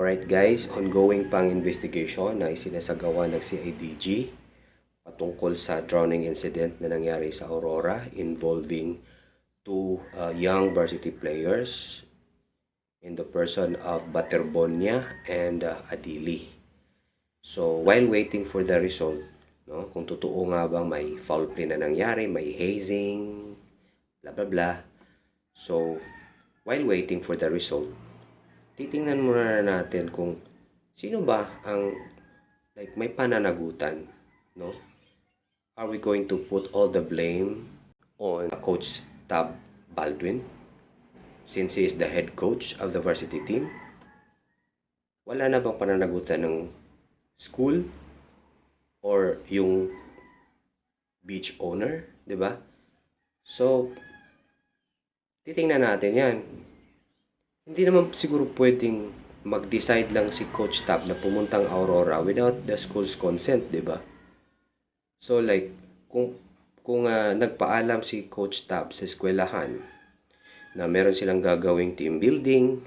Alright guys, ongoing pang investigation na isinasagawa ng CIDG patungkol sa drowning incident na nangyari sa Aurora involving two young varsity players in the person of Baterbonia and Adili. So while waiting for the result, no, kung totoo nga bang may foul play na nangyari, may hazing, bla bla bla. So while waiting for the result, titingnan muna natin kung sino ba ang may pananagutan, no? Are we going to put all the blame on Coach Tab Baldwin since he is the head coach of the varsity team? Wala na bang pananagutan ng school or yung beach owner, 'di ba? So titingnan natin 'yan. Hindi naman siguro pwedeng mag-decide lang si Coach Tab na pumuntang Aurora without the school's consent, 'di ba? So kung nagpaalam si Coach Tab sa eskwelahan na meron silang gagawing team building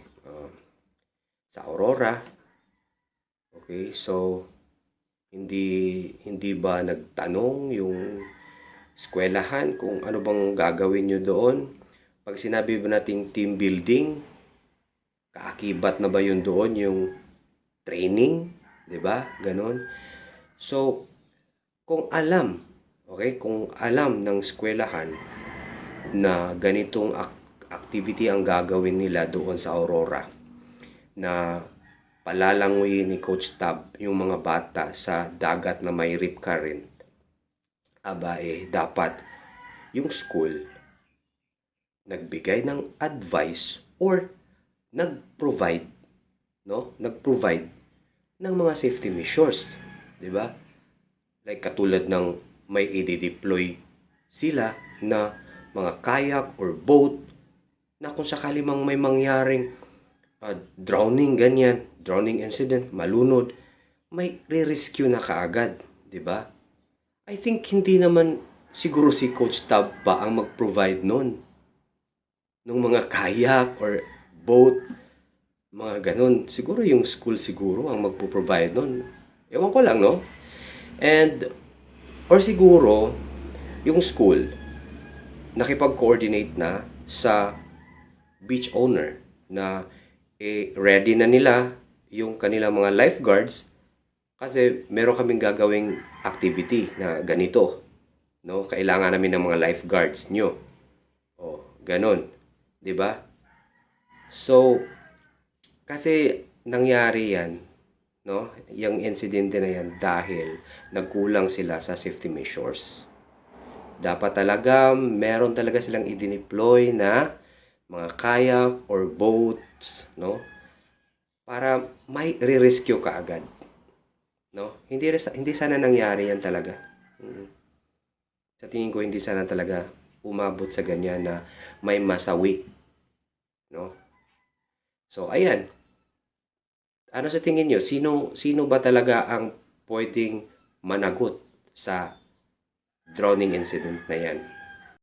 sa Aurora, okay? So hindi ba nagtanong yung eskwelahan kung ano bang gagawin nyo doon? Pag sinabi ba nating team building, kaakibat na ba yun doon yung training, 'di ba? Ganon. So kung alam ng eskwelahan na ganitong activity ang gagawin nila doon sa Aurora, na palalanguyin ni Coach Tab yung mga bata sa dagat na may rip current, dapat yung school nagbigay ng advice or nag-provide ng mga safety measures, 'di ba? Like katulad ng may i-deploy sila na mga kayak or boat na kung sakali mang may mangyaring drowning incident, malunod, may re-rescue na kaagad, 'di ba? I think hindi naman siguro si Coach Tab pa ang mag-provide nun ng mga kayak or boat, mga ganun. Siguro yung school siguro ang magpo-provide nun. Ewan ko lang, no? Or siguro yung school nakipag-coordinate na sa beach owner na ready na nila yung kanilang mga lifeguards kasi meron kaming gagawing activity na ganito, no? Kailangan namin ng mga lifeguards nyo. Ganun, 'di ba? So kasi nangyari yan, no? Yung incident na yan dahil nagkulang sila sa safety measures. Dapat talaga meron talaga silang i-deploy na mga kayak or boats, no? Para may re-rescue kaagad, no? Hindi sana nangyari yan talaga. Sa tingin ko hindi sana talaga umabot sa ganyan na may masawi, no? So ayan. Ano sa tingin nyo? Sino ba talaga ang pwedeng managot sa drowning incident na yan?